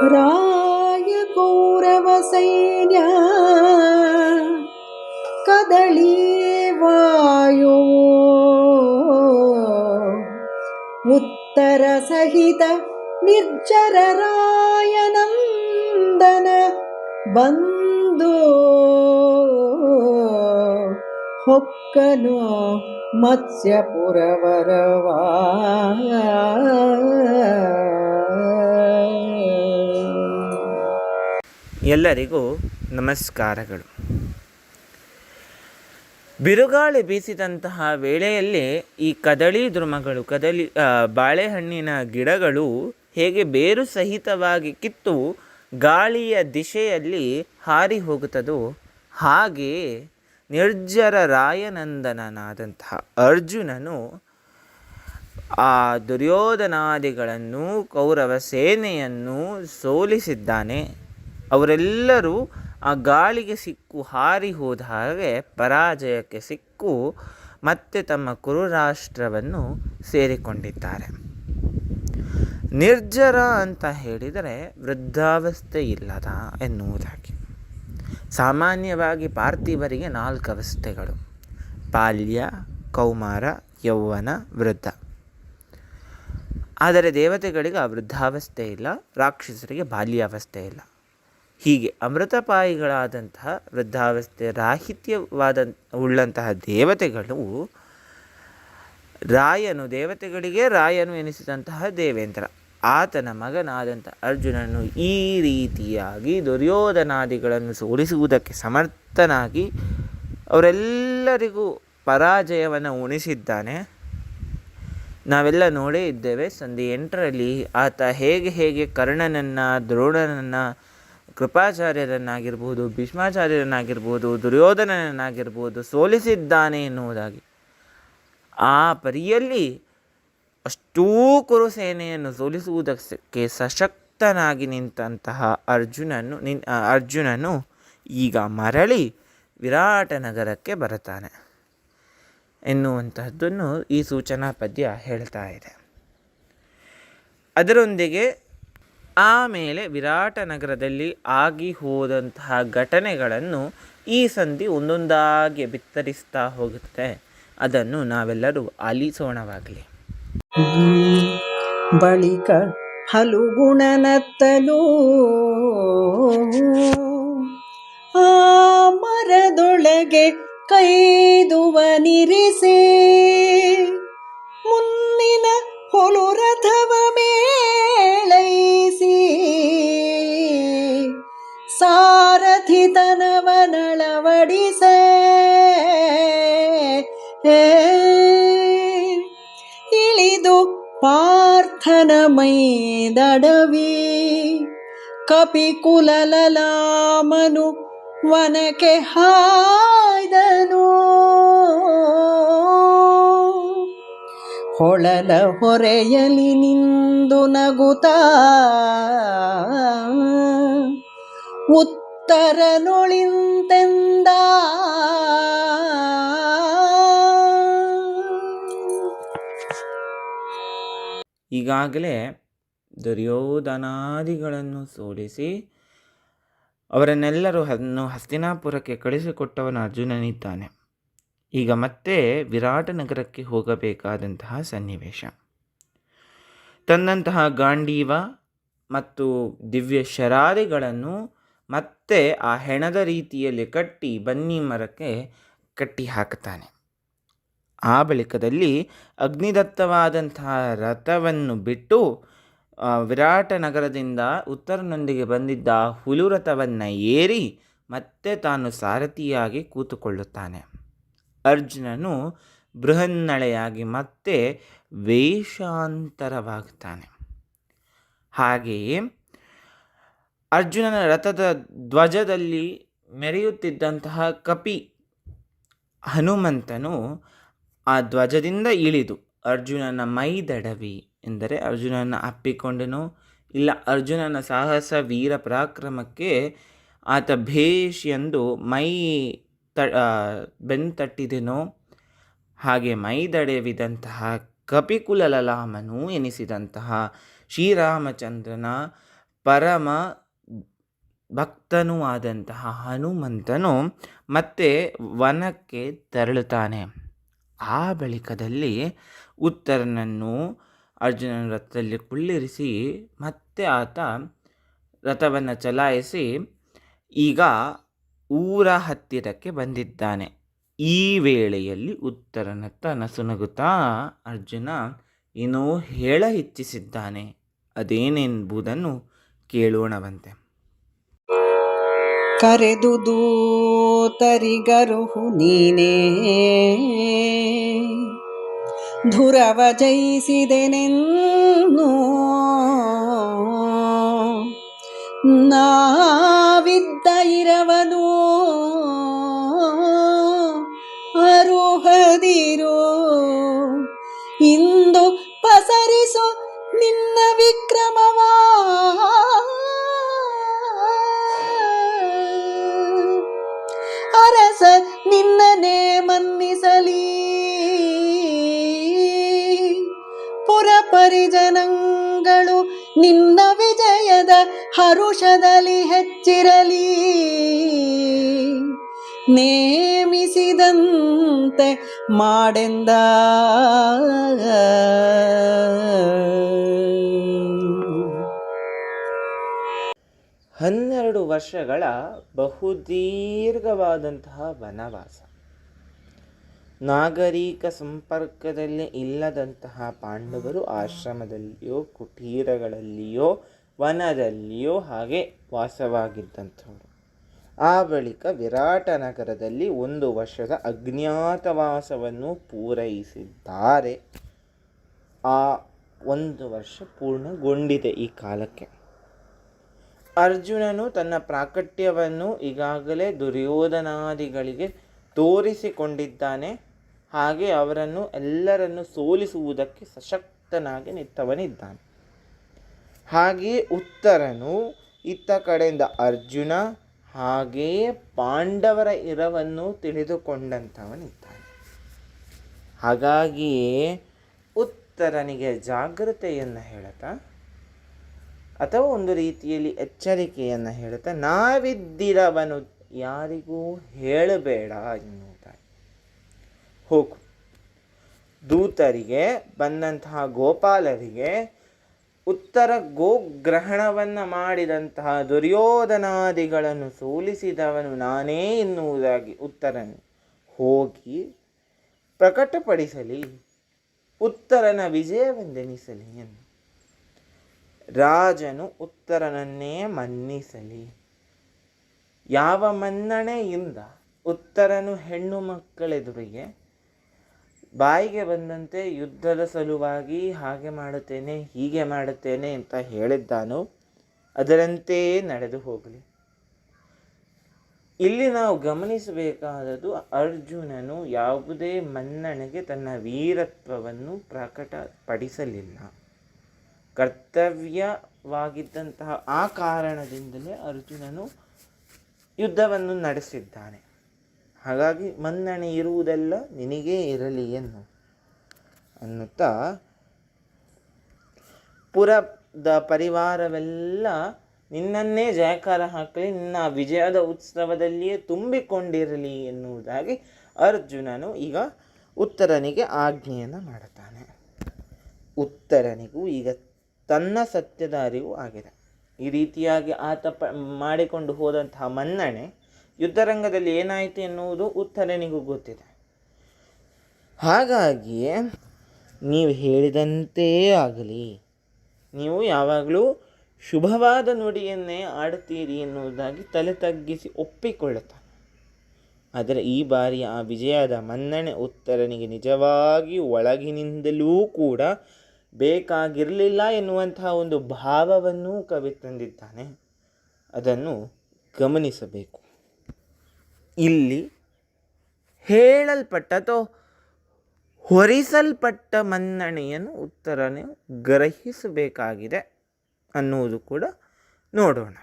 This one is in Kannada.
ರಾಯ ಕೌರವ ಸೈನ್ಯ ಕದಳಿ ವಾಯೋ ಉತ್ತರ ಸಹಿತ ನಿರ್ಜರ ರಾಯನಂದನ ಬಂದು ಹೊಕ್ಕನು ಮತ್ಸ್ಯಪುರವರವಾ. ಎಲ್ಲರಿಗೂ ನಮಸ್ಕಾರಗಳು. ಬಿರುಗಾಳಿ ಬೀಸಿದಂತಹ ವೇಳೆಯಲ್ಲಿ ಈ ಕದಳಿ ದ್ರುಮಗಳು, ಬಾಳೆಹಣ್ಣಿನ ಗಿಡಗಳು ಹೇಗೆ ಬೇರು ಸಹಿತವಾಗಿ ಕಿತ್ತು ಗಾಳಿಯ ದಿಶೆಯಲ್ಲಿ ಹಾರಿ ಹೋಗುತ್ತದೋ ಹಾಗೆಯೇ ನಿರ್ಜರ ರಾಯನಂದನನಾದಂತಹ ಅರ್ಜುನನು ಆ ದುರ್ಯೋಧನಾದಿಗಳನ್ನು, ಕೌರವ ಸೇನೆಯನ್ನು ಸೋಲಿಸಿದ್ದಾನೆ. ಅವರೆಲ್ಲರೂ ಆ ಗಾಳಿಗೆ ಸಿಕ್ಕು ಹಾರಿ ಹೋದ ಹಾಗೆ ಪರಾಜಯಕ್ಕೆ ಸಿಕ್ಕು ಮತ್ತೆ ತಮ್ಮ ಕುರುರಾಷ್ಟ್ರವನ್ನು ಸೇರಿಕೊಂಡಿದ್ದಾರೆ. ನಿರ್ಜರ ಅಂತ ಹೇಳಿದರೆ ವೃದ್ಧಾವಸ್ಥೆ ಇಲ್ಲದ ಎನ್ನುವುದಾಗಿ. ಸಾಮಾನ್ಯವಾಗಿ ಪಾರ್ಥಿವರಿಗೆ 4 ಅವಸ್ಥೆಗಳು: ಬಾಲ್ಯ, ಕೌಮಾರ, ಯೌವನ, ವೃದ್ಧ. ಆದರೆ ದೇವತೆಗಳಿಗೆ ಆ ವೃದ್ಧಾವಸ್ಥೆ ಇಲ್ಲ, ರಾಕ್ಷಸರಿಗೆ ಬಾಲ್ಯಾವಸ್ಥೆ ಇಲ್ಲ. ಹೀಗೆ ಅಮೃತಪಾಯಿಗಳಾದಂತಹ ವೃದ್ಧಾವಸ್ಥೆ ಉಳ್ಳಂತಹ ದೇವತೆಗಳು, ದೇವತೆಗಳಿಗೆ ರಾಯನು ಎನಿಸಿದಂತಹ ದೇವೇಂದ್ರ, ಆತನ ಮಗನಾದಂಥ ಅರ್ಜುನನು ಈ ರೀತಿಯಾಗಿ ದುರ್ಯೋಧನಾದಿಗಳನ್ನು ಸೋಲಿಸುವುದಕ್ಕೆ ಸಮರ್ಥನಾಗಿ ಅವರೆಲ್ಲರಿಗೂ ಪರಾಜಯವನ್ನು ಉಣಿಸಿದ್ದಾನೆ. ನಾವೆಲ್ಲ ನೋಡೇ ಇದ್ದೇವೆ. ಸಂಧಿ 8ರಲ್ಲಿ ಆತ ಹೇಗೆ ಕರ್ಣನನ್ನು, ದ್ರೋಣನನ್ನು, ಕೃಪಾಚಾರ್ಯರನ್ನಾಗಿರ್ಬೋದು, ಭೀಷ್ಮಾಚಾರ್ಯರನ್ನಾಗಿರ್ಬೋದು, ದುರ್ಯೋಧನನನ್ನಾಗಿರ್ಬೋದು ಸೋಲಿಸಿದ್ದಾನೆ ಎನ್ನುವುದಾಗಿ. ಆ ಪರಿಯಲ್ಲಿ ಅಷ್ಟೂ ಕುರುಸೇನೆಯನ್ನು ಸೋಲಿಸುವುದಕ್ಕೆ ಸಶಕ್ತನಾಗಿ ನಿಂತಹ ಅರ್ಜುನನು ಈಗ ಮರಳಿ ವಿರಾಟ ನಗರಕ್ಕೆ ಬರುತ್ತಾನೆ ಎನ್ನುವಂತಹದ್ದನ್ನು ಈ ಸೂಚನಾ ಪದ್ಯ ಹೇಳ್ತಾ ಇದೆ. ಅದರೊಂದಿಗೆ ಆಮೇಲೆ ವಿರಾಟ ನಗರದಲ್ಲಿ ಆಗಿ ಹೋದಂತಹ ಘಟನೆಗಳನ್ನು ಈ ಸಂಧಿ ಒಂದೊಂದಾಗಿ ಬಿತ್ತರಿಸ್ತಾ ಹೋಗುತ್ತೆ. ಅದನ್ನು ನಾವೆಲ್ಲರೂ ಆಲಿಸೋಣವಾಗಲಿ. ಬಳಿಕ ಫಲುಗುಣನತ್ತಲು ಆ ಮರದೊಳಗೆ ಕೈದುವನಿರಿಸಿ ಮುನ್ನಿನ ಹೊಲು ರಥವ ಮೇಳೈಸಿ ಸಾರಥಿತನವನಳವಡಿಸೆ ಇಳಿದು ಪಾರ್ಥನ ಮೈದಡವಿ ಕಪಿಕುಲಲಲಾಮನು ವನಕ್ಕೆ ಹಾಯ್ದನು. ಹೊಳಲ ಹೊರೆಯಲಿ ನಿಂದು ನಗುತ್ತ ಉತ್ತರ ನೊಳಿಂತೆಂದ. ಈಗಾಗಲೇ ದುರ್ಯೋಧನಾದಿಗಳನ್ನು ಸೋಲಿಸಿ ಅವರನ್ನೆಲ್ಲರೂ ಹಸ್ತಿನಾಪುರಕ್ಕೆ ಕಳಿಸಿಕೊಟ್ಟವನ ಅರ್ಜುನನಿದ್ದಾನೆ. ಈಗ ಮತ್ತೆ ವಿರಾಟ ನಗರಕ್ಕೆ ಹೋಗಬೇಕಾದಂತಹ ಸನ್ನಿವೇಶ. ತನ್ನಂತಹ ಗಾಂಡೀವ ಮತ್ತು ದಿವ್ಯ ಶರಾದಿಗಳನ್ನು ಮತ್ತೆ ಆ ಹೆಣದ ರೀತಿಯಲ್ಲಿ ಕಟ್ಟಿ ಬನ್ನಿ ಮರಕ್ಕೆ ಕಟ್ಟಿ ಹಾಕುತ್ತಾನೆ. ಆ ಬಳಿಕದಲ್ಲಿ ಅಗ್ನಿದತ್ತವಾದಂತಹ ರಥವನ್ನು ಬಿಟ್ಟು ವಿರಾಟ ನಗರದಿಂದ ಉತ್ತರನೊಂದಿಗೆ ಬಂದಿದ್ದ ಹುಲು ರಥವನ್ನು ಏರಿ ಮತ್ತೆ ತಾನು ಸಾರಥಿಯಾಗಿ ಕೂತುಕೊಳ್ಳುತ್ತಾನೆ. ಅರ್ಜುನನು ಬೃಹನ್ನಳೆಯಾಗಿ ಮತ್ತೆ ವೇಷಾಂತರವಾಗುತ್ತಾನೆ. ಹಾಗೆಯೇ ಅರ್ಜುನನ ರಥದ ಧ್ವಜದಲ್ಲಿ ಮೆರೆಯುತ್ತಿದ್ದಂತಹ ಕಪಿ ಹನುಮಂತನು ಆ ಧ್ವಜದಿಂದ ಇಳಿದು ಅರ್ಜುನನ ಮೈದಡವಿ ಎಂದರೆ ಅರ್ಜುನನ ಅಪ್ಪಿಕೊಂಡನು, ಇಲ್ಲ ಅರ್ಜುನನ ಸಾಹಸ ವೀರ ಪರಾಕ್ರಮಕ್ಕೆ ಆತ ಭೇಷ್ ಎಂದು ಬೆನ್ತಟ್ಟಿದೆನೋ ಹಾಗೆ ಮೈದಡವಿದಂತಹ ಕಪಿಕುಲಲಲಾಮನು ಎನಿಸಿದಂತಹ ಶ್ರೀರಾಮಚಂದ್ರನ ಪರಮ ಭಕ್ತನೂ ಆದಂತಹ ಹನುಮಂತನು ಮತ್ತೆ ವನಕ್ಕೆ ತೆರಳುತ್ತಾನೆ. ಆ ಬಳಿಕದಲ್ಲಿ ಉತ್ತರನನ್ನು ಅರ್ಜುನನ ರಥದಲ್ಲಿ ಕುಳ್ಳಿರಿಸಿ ಮತ್ತೆ ಆತ ರಥವನ್ನು ಚಲಾಯಿಸಿ ಈಗ ಊರ ಹತ್ತಿರಕ್ಕೆ ಬಂದಿದ್ದಾನೆ. ಈ ವೇಳೆಯಲ್ಲಿ ಉತ್ತರನತ್ತ ನಸುನಗುತ್ತಾ ಅರ್ಜುನ ಏನೋ ಹೇಳ ಇಚ್ಛಿಸಿದ್ದಾನೆ. ಅದೇನೆಂಬುದನ್ನು ಕೇಳೋಣವಂತೆ. ಕರೆದು ದೂತರಿಗರುಹು ನೀನೇ ಧುರವ ಜಯಿಸಿದೆನೆನ್ನು ನಾವಿದ್ದ ಇರವನು ಅರುಹದಿರೋ ಇಂದು ಪಸರಿಸು ನಿನ್ನ ವಿಕ್ರಮವಾ ಅರಸ ನಿನ್ನನೇ ಮನ್ನಿಸಲಿ ಪುರ ಪರಿಜನಗಳು ನಿನ್ನ ವಿಜಯದ ಹರುಷದಲ್ಲಿ ಹೆಚ್ಚಿರಲಿ ನೇಮಿಸಿದಂತೆ ಮಾಡೆಂದ. ಹನ್ನೆರಡು ವರ್ಷಗಳ ಬಹುದೀರ್ಘವಾದಂತಹ ವನವಾಸ, ನಾಗರಿಕ ಸಂಪರ್ಕದಲ್ಲಿ ಇಲ್ಲದಂತಹ ಪಾಂಡವರು ಆಶ್ರಮದಲ್ಲಿಯೋ ಕುಟೀರಗಳಲ್ಲಿಯೋ ವನದಲ್ಲಿಯೋ ಹಾಗೆ ವಾಸವಾಗಿದ್ದಂಥವರು. ಆ ಬಳಿಕ ವಿರಾಟ ನಗರದಲ್ಲಿ 1 ವರ್ಷದ ಅಜ್ಞಾತವಾಸವನ್ನು ಪೂರೈಸಿದ್ದಾರೆ. ಆ 1 ವರ್ಷ ಪೂರ್ಣಗೊಂಡಿದೆ ಈ ಕಾಲಕ್ಕೆ. ಅರ್ಜುನನು ತನ್ನ ಪ್ರಾಕಟ್ಯವನ್ನು ಈಗಾಗಲೇ ದುರ್ಯೋಧನಾದಿಗಳಿಗೆ ತೋರಿಸಿಕೊಂಡಿದ್ದಾನೆ. ಹಾಗೆ ಅವರನ್ನು ಎಲ್ಲರನ್ನು ಸೋಲಿಸುವುದಕ್ಕೆ ಸಶಕ್ತನಾಗಿ ನಿಂತವನಿದ್ದಾನೆ. ಹಾಗೆಯೇ ಉತ್ತರನು ಇತ್ತ ಕಡೆಯಿಂದ ಅರ್ಜುನ ಹಾಗೆಯೇ ಪಾಂಡವರ ಇರವನ್ನು ತಿಳಿದುಕೊಂಡಂಥವನಿದ್ದಾನೆ. ಹಾಗಾಗಿಯೇ ಉತ್ತರನಿಗೆ ಜಾಗೃತೆಯನ್ನು ಹೇಳುತ್ತಾ ಅಥವಾ ಒಂದು ರೀತಿಯಲ್ಲಿ ಎಚ್ಚರಿಕೆಯನ್ನು ಹೇಳುತ್ತಾ ನಾವಿದ್ದಿರವನು ಯಾರಿಗೂ ಹೇಳಬೇಡ ಎನ್ನುವುದಾಗಿ. ಹೋಗು, ದೂತರಿಗೆ ಬಂದಂತಹ ಗೋಪಾಲರಿಗೆ ಉತ್ತರ ಗೋಗ್ರಹಣವನ್ನು ಮಾಡಿದಂತಹ ದುರ್ಯೋಧನಾದಿಗಳನ್ನು ಸೋಲಿಸಿದವನು ನಾನೇ ಎನ್ನುವುದಾಗಿ ಉತ್ತರನು ಹೋಗಿ ಪ್ರಕಟಪಡಿಸಲಿ, ಉತ್ತರನ ವಿಜಯವೆಂದೆನಿಸಲಿ ಎಂದು. ರಾಜನು ಉತ್ತರನನ್ನೇ ಮನ್ನಿಸಲಿ. ಯಾವ ಮನ್ನಣೆಯಿಂದ ಉತ್ತರನು ಹೆಣ್ಣು ಮಕ್ಕಳೆದುರಿಗೆ ಬಾಯಿಗೆ ಬಂದಂತೆ ಯುದ್ಧದ ಸಲುವಾಗಿ ಹಾಗೆ ಮಾಡುತ್ತೇನೆ ಹೀಗೆ ಮಾಡುತ್ತೇನೆ ಅಂತ ಹೇಳಿದ್ದಾನೋ ಅದರಂತೆಯೇ ನಡೆದು ಹೋಗಲಿ. ಇಲ್ಲಿ ನಾವು ಗಮನಿಸಬೇಕಾದದ್ದು, ಅರ್ಜುನನು ಯಾವುದೇ ಮನ್ನಣೆಗೆ ತನ್ನ ವೀರತ್ವವನ್ನು ಪ್ರಕಟಪಡಿಸಲಿಲ್ಲ. ಕರ್ತವ್ಯವಾಗಿದ್ದಂತಹ ಆ ಕಾರಣದಿಂದಲೇ ಅರ್ಜುನನು ಯುದ್ಧವನ್ನು ನಡೆಸಿದ್ದಾನೆ. ಹಾಗಾಗಿ ಮನ್ನಣೆ ಇರುವುದೆಲ್ಲ ನಿನಗೇ ಇರಲಿ ಅನ್ನುತ್ತಾ ಪುರದ ಪರಿವಾರವೆಲ್ಲ ನಿನ್ನನ್ನೇ ಜಯಕಾರ ಹಾಕಲಿ, ನಿನ್ನ ವಿಜಯದ ಉತ್ಸವದಲ್ಲಿಯೇ ತುಂಬಿಕೊಂಡಿರಲಿ ಎನ್ನುವುದಾಗಿ ಅರ್ಜುನನು ಈಗ ಉತ್ತರನಿಗೆ ಆಜ್ಞೆಯನ್ನು ಮಾಡುತ್ತಾನೆ. ಉತ್ತರನಿಗೂ ಈಗ ತನ್ನ ಸತ್ಯದ ಅರಿವು ಆಗಿದೆ. ಈ ರೀತಿಯಾಗಿ ಆತ ಮಾಡಿಕೊಂಡು ಹೋದಂತಹ ಮನ್ನಣೆ ಯುದ್ಧರಂಗದಲ್ಲಿ ಏನಾಯಿತು ಎನ್ನುವುದು ಉತ್ತರನಿಗೂ ಗೊತ್ತಿದೆ. ಹಾಗಾಗಿಯೇ ನೀವು ಹೇಳಿದಂತೆಯೇ ಆಗಲಿ, ನೀವು ಯಾವಾಗಲೂ ಶುಭವಾದ ನುಡಿಯನ್ನೇ ಆಡುತ್ತೀರಿ ಎನ್ನುವುದಾಗಿ ತಲೆ ತಗ್ಗಿಸಿ ಒಪ್ಪಿಕೊಳ್ಳುತ್ತಾನೆ. ಆದರೆ ಈ ಬಾರಿ ಆ ವಿಜಯದ ಮನ್ನಣೆ ಉತ್ತರನಿಗೆ ನಿಜವಾಗಿ ಒಳಗಿನಿಂದಲೂ ಕೂಡ ಬೇಕಾಗಿರಲಿಲ್ಲ ಎನ್ನುವಂತಹ ಒಂದು ಭಾವವನ್ನು ಕವಿ ತಂದಿದ್ದಾನೆ. ಅದನ್ನು ಗಮನಿಸಬೇಕು. ಇಲ್ಲಿ ಹೇಳಲ್ಪಟ್ಟ ಅಥವಾ ಹೊರಿಸಲ್ಪಟ್ಟ ಮನ್ನಣೆಯನ್ನು ಉತ್ತರನೇ ಗ್ರಹಿಸಬೇಕಾಗಿದೆ ಅನ್ನುವುದು ಕೂಡ ನೋಡೋಣ.